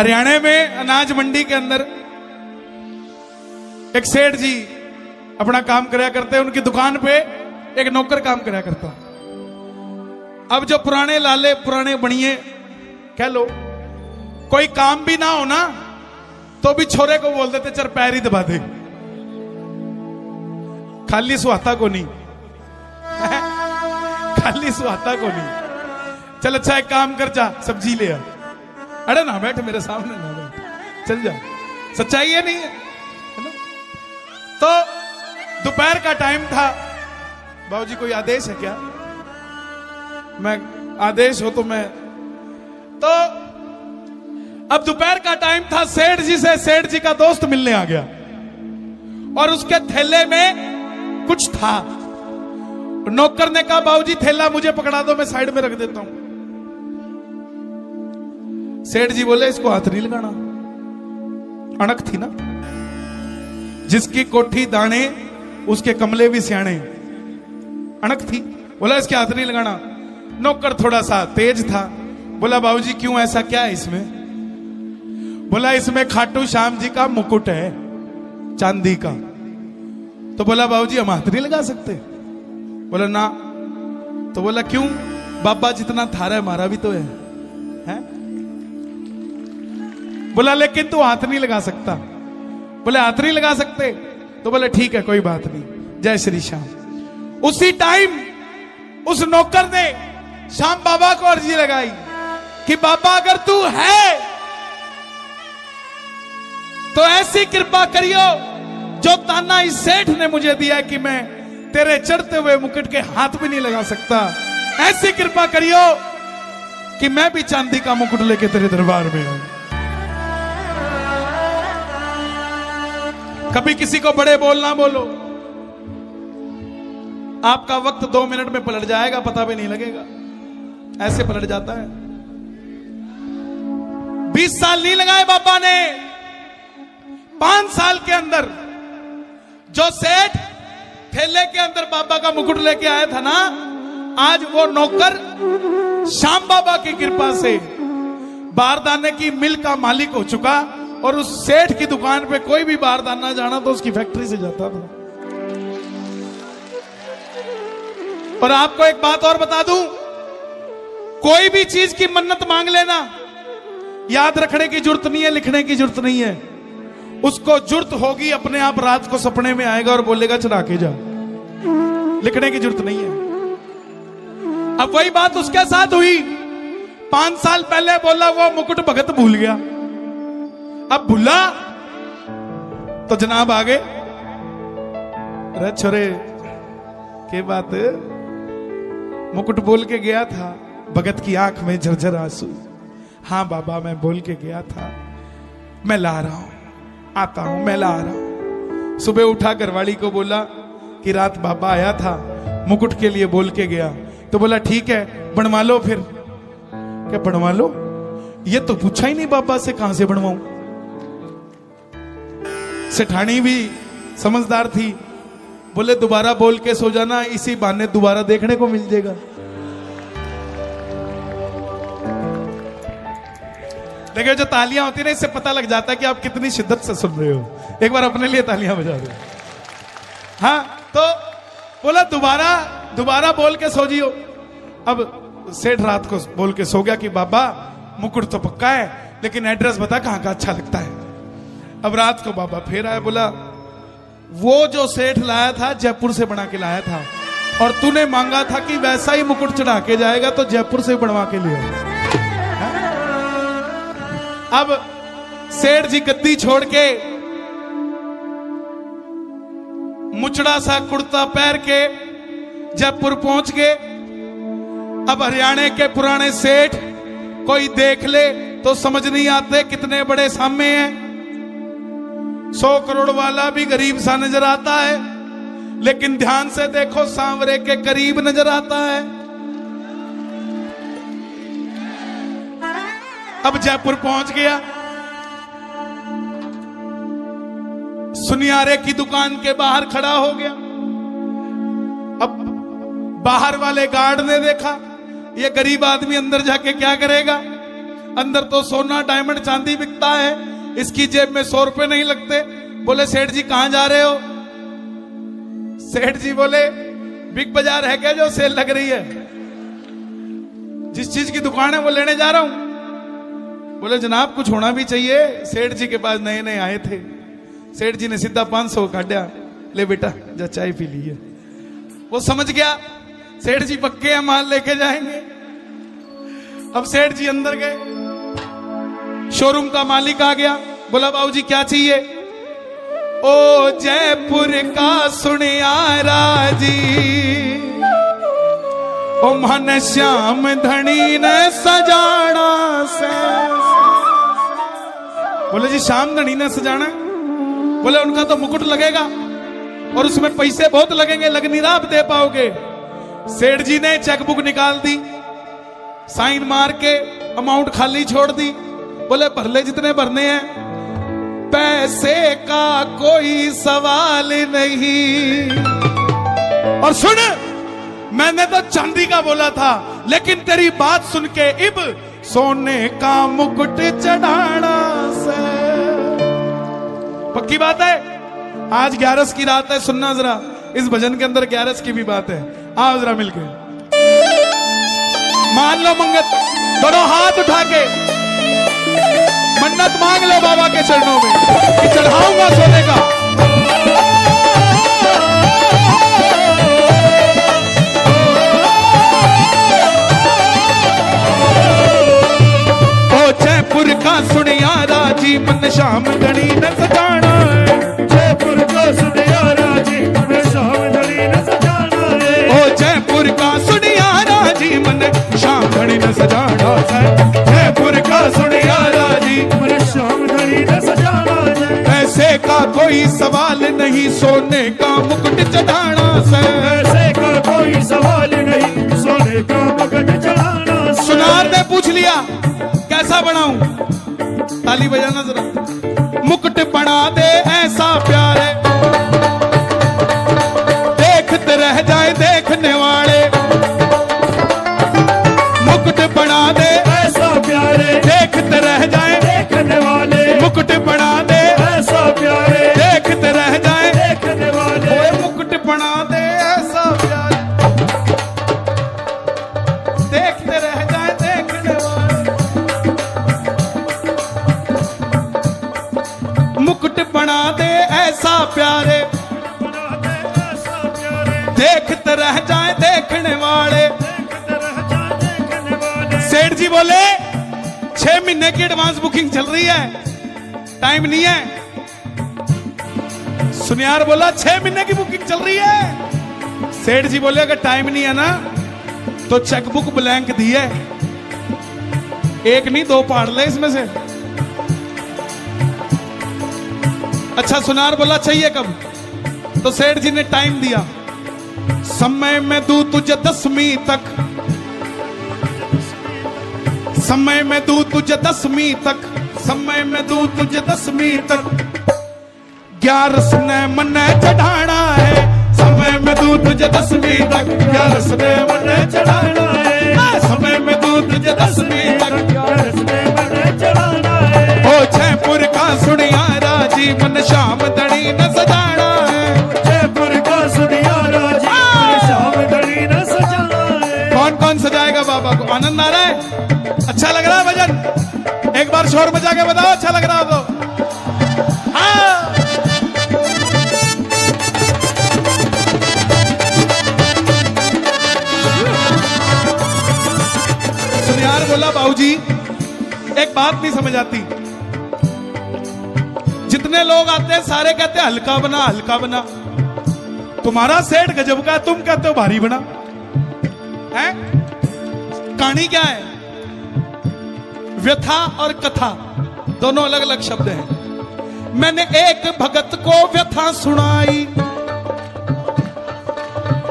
हरियाणा में अनाज मंडी के अंदर एक सेठ जी अपना काम कराया करते हैं। उनकी दुकान पे एक नौकर काम कराया करता। अब जो पुराने लाले पुराने बनिए कह लो, कोई काम भी ना हो ना तो भी छोरे को बोल देते चल पैर ही दबा दे, खाली सुहाता को नहीं खाली सुहाता को नहीं। चल अच्छा एक काम कर, जा सब्जी ले आ। अरे ना बैठ मेरे सामने, ना बैठ, चल जा। सच्चाई है नहीं है ना? तो दोपहर का टाइम था। बाबूजी कोई आदेश है क्या? मैं आदेश हो तो मैं तो अब दोपहर का टाइम था। सेठ जी से सेठ जी का दोस्त मिलने आ गया और उसके थैले में कुछ था। नौकर ने कहा बाबूजी थैला मुझे पकड़ा दो, मैं साइड में रख देता हूं। सेठ जी बोले इसको हाथ नहीं लगाना। अणक थी ना, जिसकी कोठी दाने उसके कमले भी सियाणे, अणक थी। बोला इसके हाथ नहीं लगाना। नौकर थोड़ा सा तेज था, बोला बाबूजी क्यों, ऐसा क्या है इसमें? बोला इसमें खाटू श्याम जी का मुकुट है चांदी का। तो बोला बाबूजी हम हाथ नहीं लगा सकते? बोला ना। तो बोला क्यों? बाबा जितना थारा है हमारा भी तो है, हैं? बोला लेकिन तू हाथ नहीं लगा सकता। बोले हाथ नहीं लगा सकते? तो बोले ठीक है कोई बात नहीं, जय श्री श्याम। उसी टाइम उस नौकर ने श्याम बाबा को अर्जी लगाई कि बाबा अगर तू है तो ऐसी कृपा करियो जो ताना इस सेठ ने मुझे दिया कि मैं तेरे चढ़ते हुए मुकुट के हाथ भी नहीं लगा सकता, ऐसी कृपा करियो कि मैं भी चांदी का मुकुट लेके तेरे दरबार में आऊं। कभी किसी को बड़े बोल ना बोलो, आपका वक्त 2 मिनट में पलट जाएगा, पता भी नहीं लगेगा, ऐसे पलट जाता है। 20 साल नहीं लगाए बाबा ने, 5 साल के अंदर जो सेठ थैले के अंदर बाबा का मुकुट लेके आया था ना, आज वो नौकर श्याम बाबा की कृपा से बारदाने की मिल का मालिक हो चुका। और उस सेठ की दुकान पे कोई भी बारदाना जाना तो उसकी फैक्ट्री से जाता था। और आपको एक बात और बता दूं, कोई भी चीज की मन्नत मांग लेना, याद रखने की जरूरत नहीं है, लिखने की जरूरत नहीं है। उसको जरूरत होगी अपने आप रात को सपने में आएगा और बोलेगा चढ़ा के जा, लिखने की जरूरत नहीं है। अब वही बात उसके साथ हुई। 5 साल पहले बोला वो मुकुट भगत भूल गया, अब भूला तो जनाब आ गए। अरे छोरे के बात, मुकुट बोल के गया था, भगत की आंख में झरझर आंसू। हाँ बाबा मैं बोल के गया था, मैं ला रहा हूं, आता हूं, मैं ला रहा हूं। सुबह उठा घरवाली को बोला कि रात बाबा आया था, मुकुट के लिए बोल के गया। तो बोला ठीक है बनवा लो। फिर क्या बनवा लो? ये तो पूछा ही नहीं बाबा से, कहां से बनवाऊं? सेठानी भी समझदार थी, बोले दोबारा बोल के सो जाना, इसी बहाने दोबारा देखने को मिल जाएगा। देखिए जो तालियां होती है ना, इससे पता लग जाता है कि आप कितनी शिद्दत से सुन रहे हो। एक बार अपने लिए तालियां बजा दो। हाँ तो बोला दोबारा बोल के सो जियो। अब सेठ रात को बोल के सो गया कि बाबा मुकुट तो पक्का है, लेकिन एड्रेस बता कहां का अच्छा लगता है। अब रात को बाबा फिर आया, बोला वो जो सेठ लाया था जयपुर से बना के लाया था, और तूने मांगा था कि वैसा ही मुकुट चढ़ा के जाएगा, तो जयपुर से बनवा के लिया। अब सेठ जी गद्दी छोड़ के मुचड़ा सा कुर्ता पहन के जयपुर पहुंच गए। अब हरियाणा के पुराने सेठ कोई देख ले तो समझ नहीं आते कितने बड़े सामे हैं। 100 करोड़ वाला भी गरीब सा नजर आता है, लेकिन ध्यान से देखो सांवरे के करीब नजर आता है। अब जयपुर पहुंच गया, सुनियारे की दुकान के बाहर खड़ा हो गया। अब बाहर वाले गार्ड ने देखा ये गरीब आदमी अंदर जाके क्या करेगा, अंदर तो सोना डायमंड चांदी बिकता है, इसकी जेब में 100 रुपए नहीं लगते। बोले सेठ जी कहां जा रहे हो? सेठ जी बोले बिग बाजार है क्या जो सेल लग रही है? जिस चीज की दुकान है वो लेने जा रहा हूं। बोले जनाब कुछ होना भी चाहिए। सेठ जी के पास नए नए आए थे। सेठ जी ने सीधा 500 काटा, ले बेटा जा चाय पी ली है। वो समझ गया सेठ जी पक्के हैं, माल लेके जाएंगे। अब सेठ जी अंदर गए, शोरूम का मालिक आ गया, बोला बाबूजी क्या चाहिए? ओ जयपुर का सुनियारा जी, ओ मन श्याम धनी ने सजाना से। बोले जी श्याम धनी ने सजाना? बोले उनका तो मुकुट लगेगा और उसमें पैसे बहुत लगेंगे, लग नहीं रहा आप दे पाओगे। सेठ जी ने चेकबुक निकाल दी, साइन मार के अमाउंट खाली छोड़ दी। बोले भर ले जितने भरने हैं, पैसे का कोई सवाल नहीं। और सुन, मैंने तो चांदी का बोला था, लेकिन तेरी बात सुन के इब सोने का मुकुट चढ़ाना से। पक्की बात है। आज 11 की रात है, सुनना जरा, इस भजन के अंदर 11 की भी बात है। आओ जरा मिलके मान लो मंगत, दोनों हाथ उठा के मन्नत मांग लो बाबा के चरणों में कि चढ़ाऊंगा सोने का। ओ जयपुर का सुनियारा जी, मन श्याम धनी ने सजाना है। जयपुर का सुनियारा जी, मन श्याम धनी ने सजाना है। ओ जयपुर का सुनियारा जी, मन श्याम धनी ने सजाना है। जयपुर का सुनियारा जी, मन श्याम धनी ने सजाना है। पैसे का कोई सवाल नहीं, सोने का मुकुट चढ़ाना से। पैसे का कोई सवाल नहीं, सोने का मुकुट चढ़ाना से। सुनार ने पूछ लिया कैसा बनाऊं? ताली बजाना जरा। मुकुट बना दे ऐसा प्यारे, देखते रह जाए देखने वाले। मुकुट बना दे ऐसा प्यारे, देखते रह जाए देखने वाले। मुकुट बना दे ऐसा प्यारे, देखते रह जाए देखने वाले। ओए मुकुट बना दे ऐसा प्यारे, देखते रह जाए देखने वाले। मुकुट बना दे ऐसा प्यारे, बना दे ऐसा प्यारे, देखते रह जाए देखने वाले। देखते रह जाए देखने वाले। सेठ जी बोले 6 महीने की एडवांस बुकिंग चल रही है, टाइम नहीं है। सुनियार बोला 6 महीने की बुकिंग चल रही है। सेठ जी बोले अगर टाइम नहीं है ना तो चेकबुक ब्लैंक दी है, एक नहीं 2 पाड़ ले इसमें से। अच्छा सुनार बोला चाहिए कब? तो सेठ जी ने टाइम दिया, समय में दूं तुझे 10वीं तक, समय में दूं तुझे 10वीं तक, समय में दूं तुझे 10वीं तक। 11 ने मन चढ़ाना है, समय में दूं तुझे 10वीं तक। 11 ने मन चढ़ाना है, समय में दूं तुझे 10वीं तक। 11 ने मन चढ़ाना है। ओ जयपुर का सुनियारा जी, मन श्याम धनी न सजाना है। जयपुर का सुनियारा जी, मन श्याम धनी न सजाना है। कौन कौन सजाएगा बाबा को? आनंद आ रहा है? अच्छा लग रहा है भजन? एक बार शोर मचा के बताओ अच्छा लग रहा हो तो। हाँ। सुनियार बोला बाबूजी एक बात नहीं समझ आती, जितने लोग आते हैं सारे कहते हैं हल्का बना हल्का बना। तुम्हारा सेठ गजब का, तुम कहते हो भारी बना है। कहानी क्या है? व्यथा और कथा दोनों अलग अलग शब्द हैं। मैंने एक भगत को व्यथा सुनाई,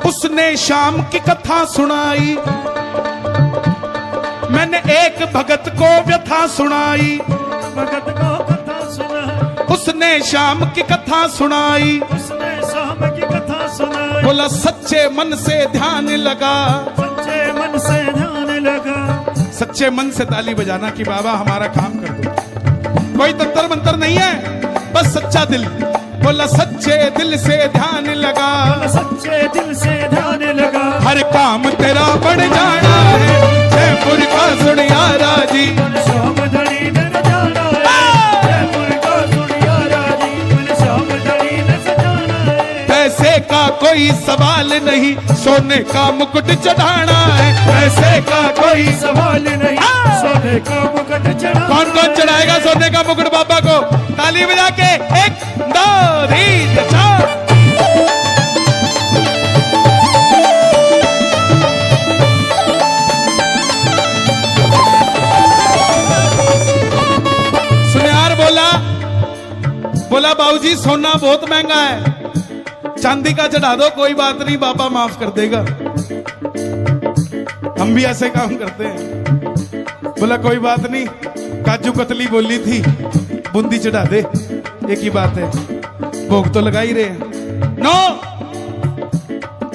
उसने शाम की कथा सुनाई। मैंने एक भगत को व्यथा सुनाई, भगत को कथा सुना, उसने शाम की कथा सुनाई। उसने शाम की कथा सुनाई। बोला सच्चे मन से ध्यान लगा, सच्चे मन से ध्यान लगा, सच्चे मन से ताली बजाना कि बाबा हमारा काम कर दो। कोई तंत्र मंत्र नहीं है, बस सच्चा दिल। बोला सच्चे दिल से ध्यान लगा, सच्चे दिल से ध्यान लगा, हर काम तेरा बढ़ जाना है। जयपुर का सुनियारा जी, श्याम धड़ी ने सजाना है। जयपुर का सुनियारा जी, श्याम धड़ी ने सजाना है। पैसे का कोई सवाल नहीं, सोने का मुकुट चढ़ाना है। पैसे का कोई सवाल नहीं, सोने का मुकुट चढ़ा। कौन कौन चढ़ाएगा सोने का मुकुट बाबा को? ताली बजा के 1 2 3 4। सुनियार बोला बाबूजी सोना बहुत महंगा है, चांदी का चढ़ा दो, कोई बात नहीं बाबा माफ कर देगा। हम भी ऐसे काम करते हैं। बोला कोई बात नहीं, काजू कतली बोली थी, बूंदी चढ़ा दे, एक ही बात है, भोग तो लगा ही रहे हैं। नो,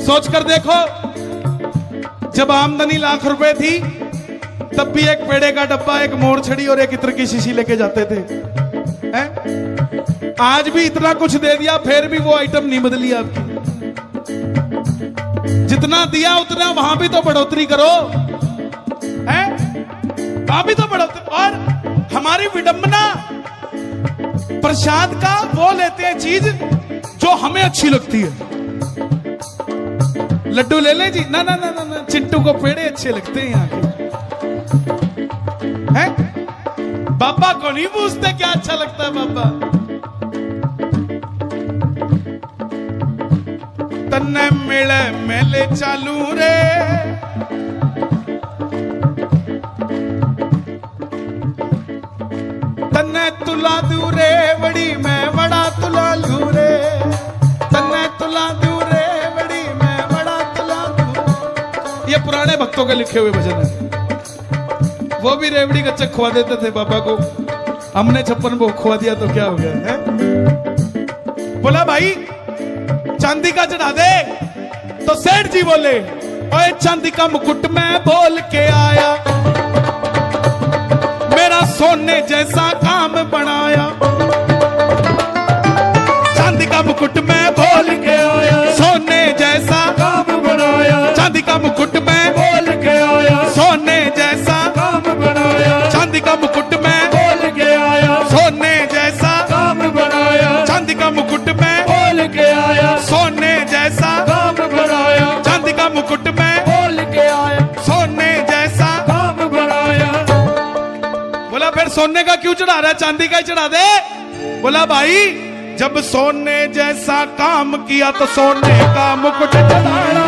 सोच कर देखो, जब आमदनी लाख रुपए थी तब भी एक पेड़े का डब्बा, एक मोर छड़ी और एक इत्र की शीशी लेके जाते थे, हैं? आज भी इतना कुछ दे दिया फिर भी वो आइटम नहीं बदली आपकी। जितना दिया उतना वहां भी तो बढ़ोतरी करो, हैं? वहां भी तो बढ़ोतरी। और हमारी विडंबना प्रसाद का वो लेते हैं चीज जो हमें अच्छी लगती है। लड्डू ले ले जी, ना ना ना ना, ना। चिंटू को पेड़े अच्छे लगते हैं यहाँ के, हैं? बाबा को नहीं पूछते क्या अच्छा लगता है बाबा। तन्ने मिले मेले चालू रे, तन्ने तुला दू रे बड़ी, मैं बड़ा तुला लू रे। तन्ने तुला दू रे बड़ी, मैं बड़ा तुला दू। ये पुराने भक्तों के लिखे हुए भजन है। वो भी रेवड़ी का चक खुआ देते थे बाबा को, हमने 56 भोग खुआ दिया तो क्या हो गया है? बोला भाई चांदी का चढ़ा दे, तो सेठ जी बोले ओए चांदी का मुकुट मैं बोल के आया, मेरा सोने जैसा काम बनाया। चांदी का मुकुट मैं बोल के आया, सोने जैसा काम बनाया। चांदी का मुकुट मैं बोल के आया, सोने जैसा काम बनाया। चांदी का मुकुट मैं बोल के आया, सोने जैसा काम बनाया। चांदी का मुकुट मैं बोल के आया, सोने जैसा काम बनाया। चांदी का मुकुट मैं बोल के आया, सोने जैसा काम बनाया। बोला फिर सोने का क्यों चढ़ा रहा है, चांदी का ही चढ़ा दे। बोला भाई जब सोने जैसा काम किया तो सोने का मुकुट चढ़ाना,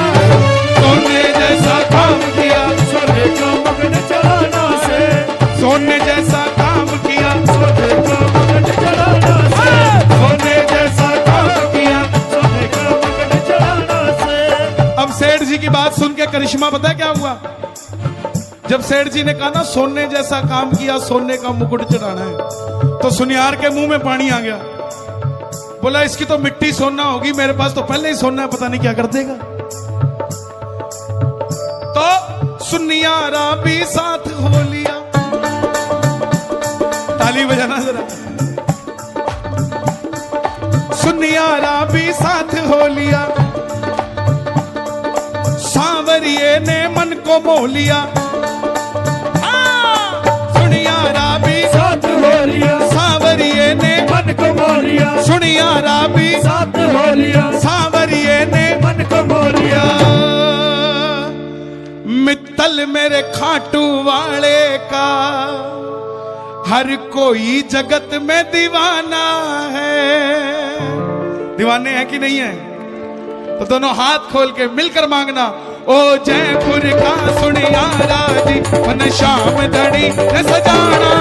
सोने जैसा काम किया सोने का मुकुट चढ़ाना से, सोने जैसा काम किया सोने का मुकुट चढ़ाना से, सोने जैसा काम किया। सोने का मुकुट चढ़ाना से। अब सेठ जी की बात सुन के करिश्मा पता है क्या हुआ? जब सेठ जी ने कहा ना सोने जैसा काम किया, सोने का मुकुट चढ़ाना है, तो सुनियार के मुंह में पानी आ गया। बोला इसकी तो मिट्टी सोना होगी, मेरे पास तो पहले ही सोना है, पता नहीं क्या कर देगा। तो सुनियारा भी साथ हो लिया, ताली बजाना जरा। सुनियारा भी साथ हो लिया, सांवरिये ने मन को मोह लिया। सुनियारा भी साथ हो लिया, सांवरिये ने मन को मोह लिया। सुनियारा भी साथ हो लिया, सांवरिये ने मन को मोह लिया। मित्तल मेरे खाटू वाले का हर कोई जगत में दीवाना है। दीवाने हैं कि नहीं है? तो दोनों हाथ खोल के मिलकर मांगना, ओ जयपुर का सुनियारा जी, मन श्याम धड़ी न सजाना